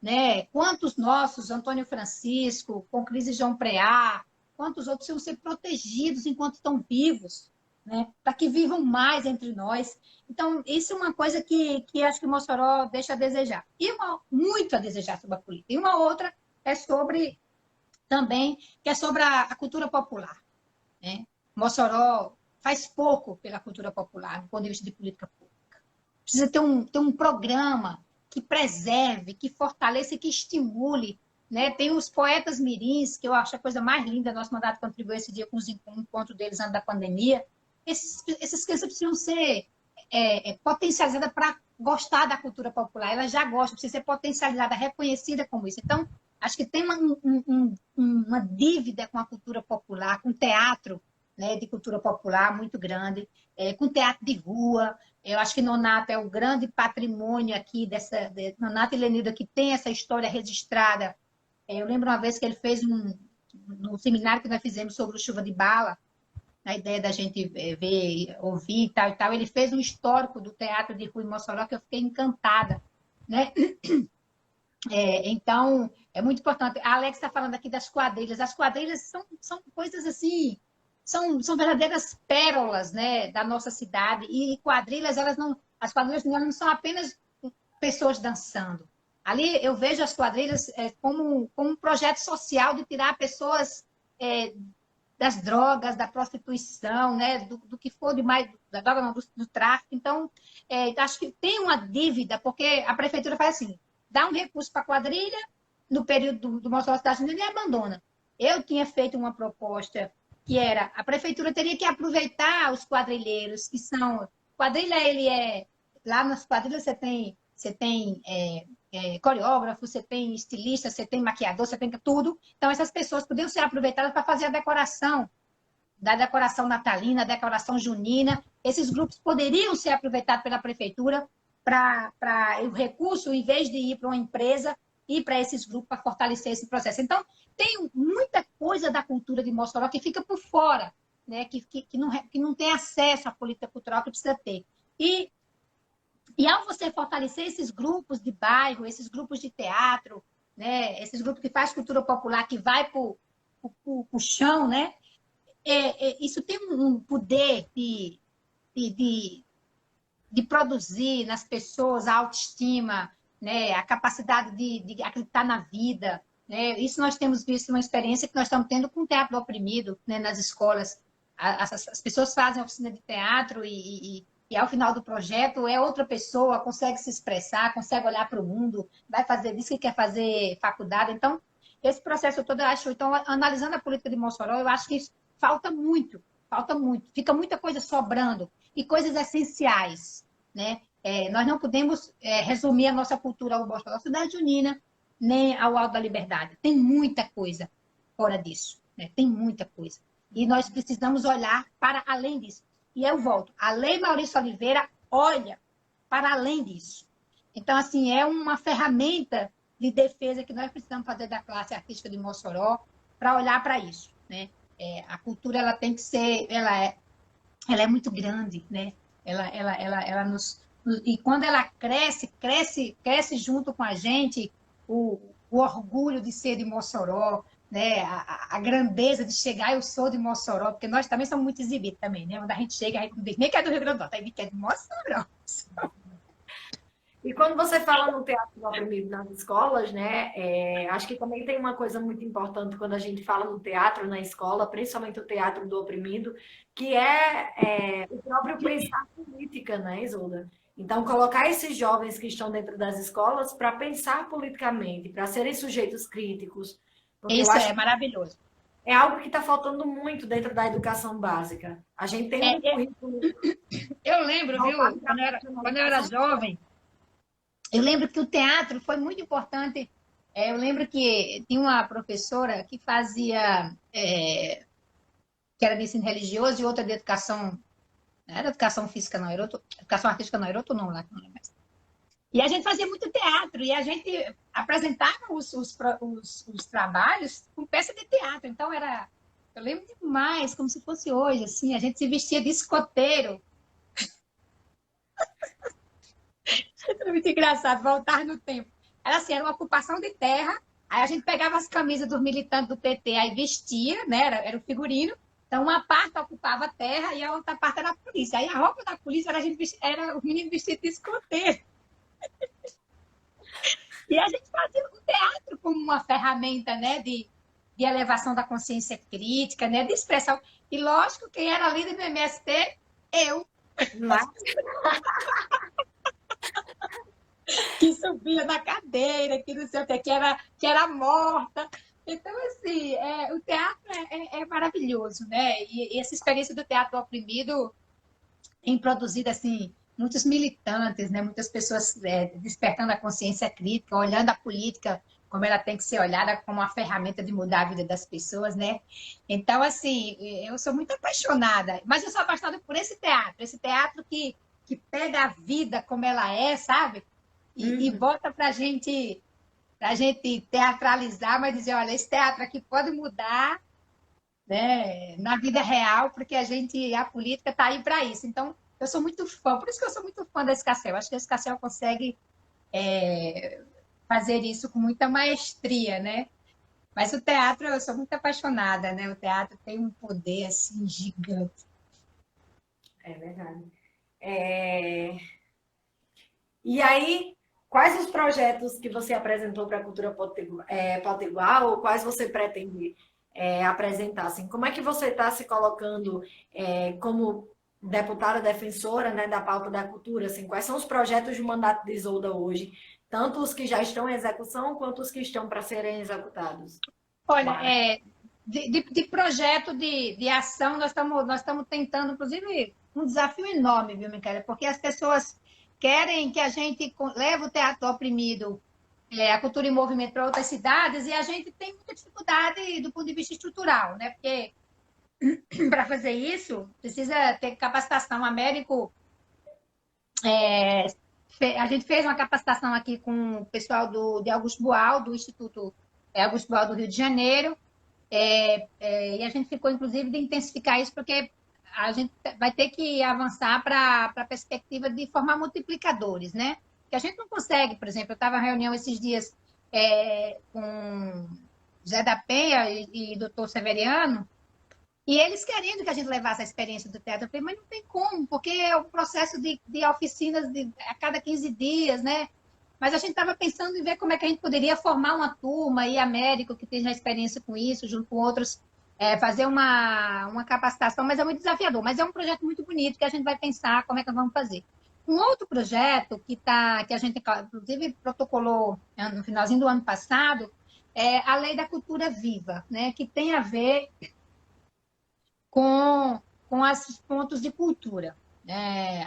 né? Quantos nossos, Antônio Francisco, com Crise João Preá, quantos outros precisam ser protegidos enquanto estão vivos, né? Para que vivam mais entre nós. Então, isso é uma coisa que acho que Mossoró deixa a desejar. E muito a desejar sobre a política. E uma outra é sobre, também, que é sobre a cultura popular, né? Mossoró faz pouco pela cultura popular, do ponto de vista de política pública. Precisa ter um programa que preserve, que fortaleça e que estimule, né? Tem os poetas mirins, que eu acho a coisa mais linda, nosso mandato contribuiu esse dia com os encontros deles antes da pandemia. Essas crianças precisam ser potencializadas para gostar da cultura popular. Elas já gostam, precisa ser potencializada, reconhecida como isso. Então, acho que tem uma dívida com a cultura popular, com o teatro, né, de cultura popular muito grande, com teatro de rua. Eu acho que Nonato é o grande patrimônio aqui Nonato e Lenilda, que tem essa história registrada. Eu lembro uma vez que ele fez no seminário que nós fizemos sobre o Chuva de Bala, a ideia da gente ver, ouvir e tal, ele fez um histórico do teatro de rua em Mossoró, que eu fiquei encantada, né? Então, é muito importante. A Alex está falando aqui das quadrilhas. As quadrilhas são coisas assim, são verdadeiras pérolas, né, da nossa cidade. E quadrilhas, as quadrilhas não são apenas pessoas dançando. Ali eu vejo as quadrilhas como um projeto social de tirar pessoas das drogas, da prostituição, né, do que for demais, da droga não, do tráfico. Então, acho que tem uma dívida, porque a prefeitura faz assim, dá um recurso para a quadrilha no período do Mossoró Cidade Junina e abandona. Eu tinha feito uma proposta que era, a prefeitura teria que aproveitar os quadrilheiros, que são... Quadrilha, lá nas quadrilhas você tem coreógrafo, você tem estilista, você tem maquiador, você tem tudo. Então, essas pessoas podiam ser aproveitadas para fazer a decoração, da decoração natalina, da decoração junina. Esses grupos poderiam ser aproveitados pela prefeitura para o recurso, em vez de ir para uma empresa, ir para esses grupos para fortalecer esse processo. Então, tem muita coisa da cultura de Mossoró que fica por fora, né? que não tem acesso à política cultural que precisa ter. E ao você fortalecer esses grupos de bairro, esses grupos de teatro, né? Esses grupos que faz cultura popular, que vai para o chão, né? Isso tem um poder de de produzir nas pessoas a autoestima, né? A capacidade de acreditar na vida. Né? Isso nós temos visto uma experiência que nós estamos tendo com o teatro do oprimido, né? Nas escolas. As pessoas fazem oficina de teatro e ao final do projeto é outra pessoa, consegue se expressar, consegue olhar para o mundo, vai fazer, diz que quer fazer faculdade. Então, esse processo todo, eu acho, então, analisando a política de Mossoró, eu acho que falta muito, fica muita coisa sobrando, e coisas essenciais, né? Nós não podemos resumir a nossa cultura ao Mossoró Cidade Junina, nem ao Alto da Liberdade. Tem muita coisa fora disso, né? Tem muita coisa. E nós precisamos olhar para além disso. E eu volto, a Lei Maurício Oliveira olha para além disso. Então, assim, é uma ferramenta de defesa que nós precisamos fazer da classe artística de Mossoró para olhar para isso, né? A cultura, ela tem que ser, ela é muito grande, né? Ela nos... E quando ela cresce junto com a gente, o orgulho de ser de Mossoró, né? A grandeza de chegar, eu sou de Mossoró, porque nós também somos muito exibidos também, né? Quando a gente chega, a gente não diz nem que é do Rio Grande do Norte, a gente é de Mossoró. E quando você fala no teatro do oprimido nas escolas, né, acho que também tem uma coisa muito importante quando a gente fala no teatro na escola, principalmente o teatro do oprimido, que é o próprio pensar política, né, Isolda? Então, colocar esses jovens que estão dentro das escolas para pensar politicamente, para serem sujeitos críticos, porque eu Isso acho é que maravilhoso. é algo que está faltando muito dentro da educação básica. A gente tem um currículo Eu lembro, viu, voltado para quando eu era jovem, eu lembro que o teatro foi muito importante. Eu lembro que tinha uma professora que fazia, que era de ensino religioso e outra de educação, não era educação física, não, era outro, educação artística, não, era outro nome lá, que não lembro mais. E a gente fazia muito teatro, e a gente apresentava os trabalhos com peça de teatro. Então, eu lembro demais, como se fosse hoje, assim, a gente se vestia de escoteiro. Era muito engraçado, voltar no tempo. Era assim, era uma ocupação de terra, aí a gente pegava as camisas dos militantes do PT, aí vestia, né, era o figurino, então uma parte ocupava a terra e a outra parte era a polícia. Aí a roupa da polícia era o menino vestido de escoteiro. E a gente fazia o teatro como uma ferramenta, né, de elevação da consciência crítica, né, de expressão. E lógico, quem era líder do MST, eu, lá. que subia na cadeira, que não sei o que era morta. Então, assim, o teatro é maravilhoso, né? E essa experiência do teatro oprimido tem produzido, assim, muitos militantes, né? Muitas pessoas despertando a consciência crítica, olhando a política como ela tem que ser olhada como uma ferramenta de mudar a vida das pessoas, né? Então, assim, eu sou muito apaixonada, mas eu sou apaixonada por esse teatro que pega a vida como ela é, sabe? E bota para a gente teatralizar, mas dizer, olha, esse teatro aqui pode mudar, né, na vida real, porque a política está aí para isso. Então, eu sou muito fã, por isso que eu sou muito fã da Escacel. Acho que a Escacel consegue fazer isso com muita maestria, né? Mas o teatro, eu sou muito apaixonada, né? O teatro tem um poder, assim, gigante. É verdade. É, E aí, quais os projetos que você apresentou para a Cultura Potiguar ou quais você pretende apresentar? Assim, como é que você está se colocando como deputada defensora, né, da pauta da cultura? Assim, quais são os projetos de mandato de Isolda hoje? Tanto os que já estão em execução quanto os que estão para serem executados. Olha, de projeto de ação, nós estamos tentando, inclusive, um desafio enorme, viu, Micaela? Porque as pessoas querem que a gente leve o teatro oprimido, a cultura em movimento para outras cidades, e a gente tem muita dificuldade do ponto de vista estrutural, né? Porque para fazer isso, precisa ter capacitação. Américo, a gente fez uma capacitação aqui com o pessoal de Augusto Boal, do Instituto Augusto Boal do Rio de Janeiro, e a gente ficou, inclusive, de intensificar isso, porque a gente vai ter que avançar para a perspectiva de formar multiplicadores, né? Que a gente não consegue, por exemplo, eu estava em reunião esses dias com Zé da Penha e doutor Severiano, E eles querendo que a gente levasse a experiência do teatro. Eu falei, mas não tem como, porque é um processo de oficinas a cada 15 dias, né? Mas a gente estava pensando em ver como é que a gente poderia formar uma turma, e Américo, que tem já experiência com isso, junto com outros, fazer uma capacitação, mas é muito desafiador. Mas é um projeto muito bonito que a gente vai pensar como é que vamos fazer. Um outro projeto que a gente, inclusive, protocolou no finalzinho do ano passado, é a Lei da Cultura Viva, né? Que tem a ver com esses pontos de cultura.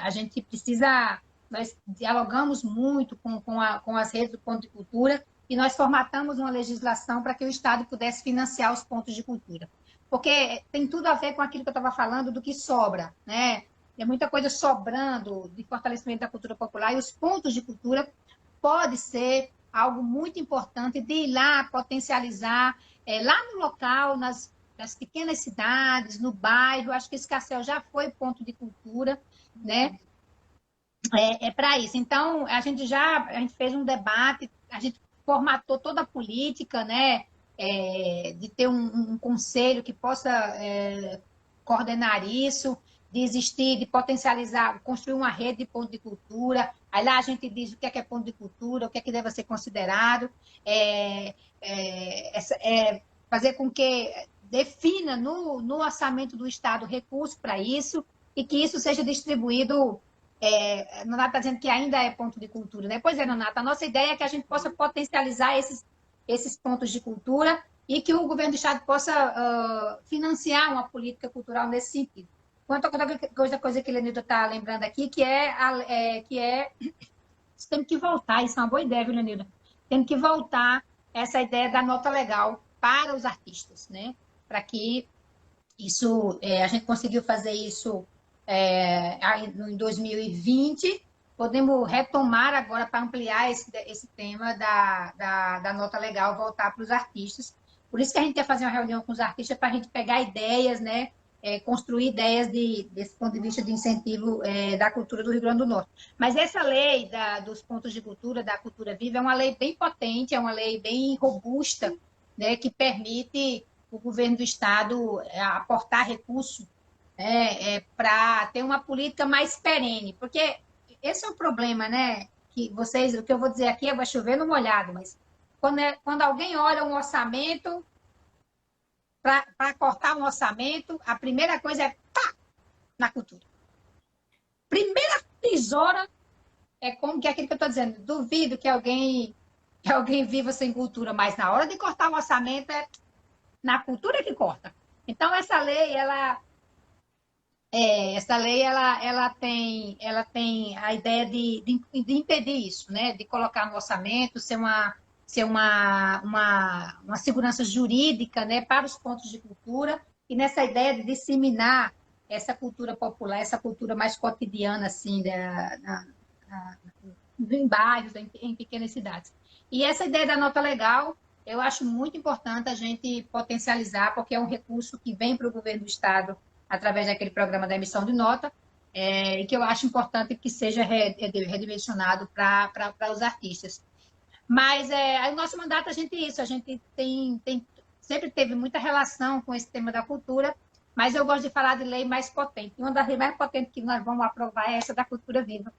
A gente precisa, nós dialogamos muito com as redes do ponto de cultura e nós formatamos uma legislação para que o Estado pudesse financiar os pontos de cultura. Porque tem tudo a ver com aquilo que eu estava falando do que sobra, né? Tem muita coisa sobrando de fortalecimento da cultura popular e os pontos de cultura pode ser algo muito importante de ir lá potencializar lá no local, nas pequenas cidades, no bairro. Acho que Escarcéu já foi ponto de cultura, né? Para isso. Então, a gente fez um debate, a gente formatou toda a política, né? De ter um conselho que possa coordenar isso, de existir, de potencializar, construir uma rede de ponto de cultura. Aí lá a gente diz o que é ponto de cultura, o que é que deve ser considerado, fazer com que defina no orçamento do Estado recursos para isso e que isso seja distribuído. Nonata está dizendo que ainda é ponto de cultura, né? Pois é, Nonata, a nossa ideia é que a gente possa potencializar esses pontos de cultura e que o governo do Estado possa financiar uma política cultural nesse sentido. Quanto a outra coisa que a Lenilda está lembrando aqui, que temos que voltar, isso é uma boa ideia, viu, Lenilda? Temos que voltar essa ideia da nota legal para os artistas, né? Para que isso, a gente conseguiu fazer isso em 2020, podemos retomar agora para ampliar esse tema da nota legal, voltar para os artistas. Por isso que a gente quer fazer uma reunião com os artistas para a gente pegar ideias, né? Construir ideias desse ponto de vista de incentivo da cultura do Rio Grande do Norte. Mas essa lei dos pontos de cultura, da cultura viva, é uma lei bem potente, é uma lei bem robusta, né? Que permite o governo do Estado aportar recursos para ter uma política mais perene, porque esse é o problema, né? O que eu vou dizer aqui vai chover no molhado, mas quando alguém olha um orçamento, para cortar um orçamento, a primeira coisa é pá, na cultura. Primeira tesoura como que é aquilo que eu estou dizendo. Duvido que alguém viva sem cultura, mas na hora de cortar o orçamento é na cultura que corta. Então, essa lei, ela tem a ideia de impedir isso, né? De colocar no orçamento, ser uma segurança jurídica, né? Para os pontos de cultura, e nessa ideia de disseminar essa cultura popular, essa cultura mais cotidiana, assim, em bairros, em pequenas cidades. E essa ideia da nota legal, eu acho muito importante a gente potencializar, porque é um recurso que vem para o governo do Estado através daquele programa da emissão de nota, e que eu acho importante que seja redimensionado para os artistas. Mas o nosso mandato, a gente sempre teve muita relação com esse tema da cultura, mas eu gosto de falar de lei mais potente. Uma das leis mais potentes que nós vamos aprovar é essa da cultura viva,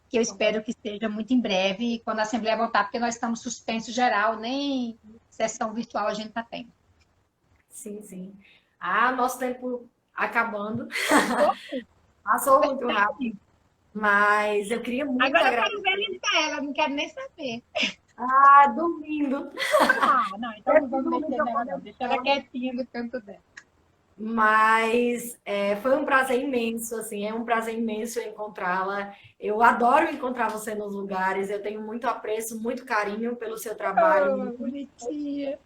que eu espero que seja muito em breve, quando a Assembleia votar, porque nós estamos suspenso geral, nem sessão virtual a gente está tendo. Sim, sim. Nosso tempo acabando. Passou muito rápido. Mas eu queria muito agora agradecer. Eu quero ver Micaela, não quero nem saber. Dormindo. Não, então não vamos mexer nela, não. Deixa ela quietinha no canto dela. Mas foi um prazer imenso, assim, é um prazer imenso encontrá-la. Eu adoro encontrar você nos lugares, eu tenho muito apreço, muito carinho pelo seu trabalho. Bonitinha.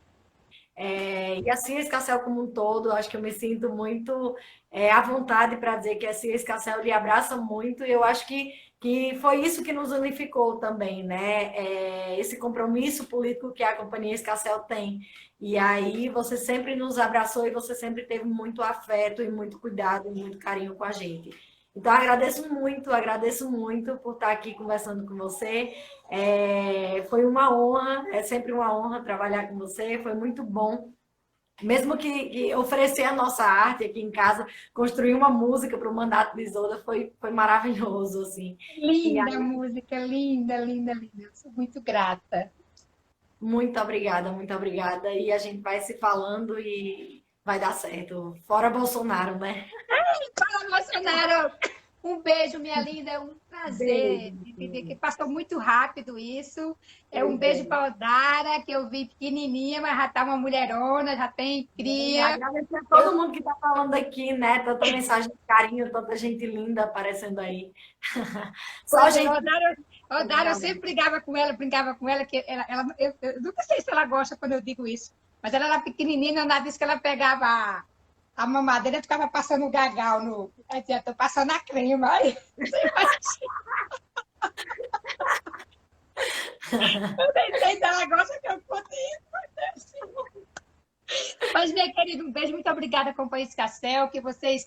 E a Cia Escarcéu como um todo, acho que eu me sinto muito à vontade para dizer que a Cia Escarcéu lhe abraça muito, e eu acho que foi isso que nos unificou também, né? Esse compromisso político que a Companhia Escarcéu tem. E aí você sempre nos abraçou e você sempre teve muito afeto e muito cuidado e muito carinho com a gente. Então, agradeço muito por estar aqui conversando com você. Foi uma honra, é sempre uma honra trabalhar com você, foi muito bom. Mesmo que oferecer a nossa arte aqui em casa, construir uma música para o mandato de Isolda foi maravilhoso, assim. E Linda aí, música, linda, linda, linda. Eu sou muito grata. muito obrigada, muito obrigada. E a gente vai se falando e vai dar certo. Fora Bolsonaro, né? Fala, Bolsonaro! Um beijo, minha linda. É um prazer Beijo. entender que passou muito rápido isso. É um Pois beijo é. para a Odara, que eu vi pequenininha, mas já está uma mulherona, já tem cria. Agradecer a Eu, todo mundo que está falando aqui, né? Tanta mensagem de carinho, tanta gente linda aparecendo aí. Só pois é, gente a Odara, eu legal. sempre brincava com ela, que eu nunca sei se ela gosta quando eu digo isso, mas ela era pequenininha, na vez que ela pegava a mamadeira, e ficava passando o gagal no. Aí dizia, tô passando a crema. Aí, eu nem sei se ela gosta que eu conte isso. Mas, minha querida, um beijo, muito obrigada, Companhia Escacel, que vocês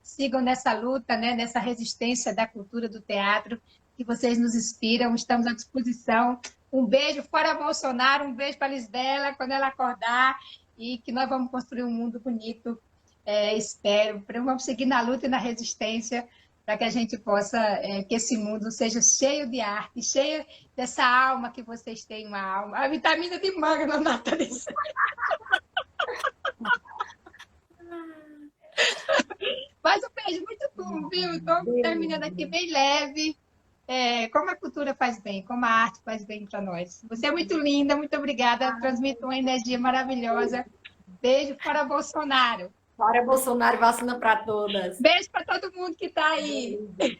sigam nessa luta, né, nessa resistência da cultura do teatro, que vocês nos inspiram, estamos à disposição. Um beijo fora Bolsonaro, um beijo para a Lisbela, quando ela acordar, e que nós vamos construir um mundo bonito, espero. Vamos seguir na luta e na resistência, para que a gente possa, que esse mundo seja cheio de arte, cheio dessa alma que vocês têm, uma alma. A vitamina de manga não nata disso. Mas um beijo muito bom, viu? Estou terminando aqui Beijo. bem leve. Como a cultura faz bem, como a arte faz bem para nós. Você é muito linda, muito obrigada. Transmite uma energia maravilhosa. Beijo para Bolsonaro. Fora Bolsonaro, vacina para todas. Beijo para todo mundo que está aí. Beijo.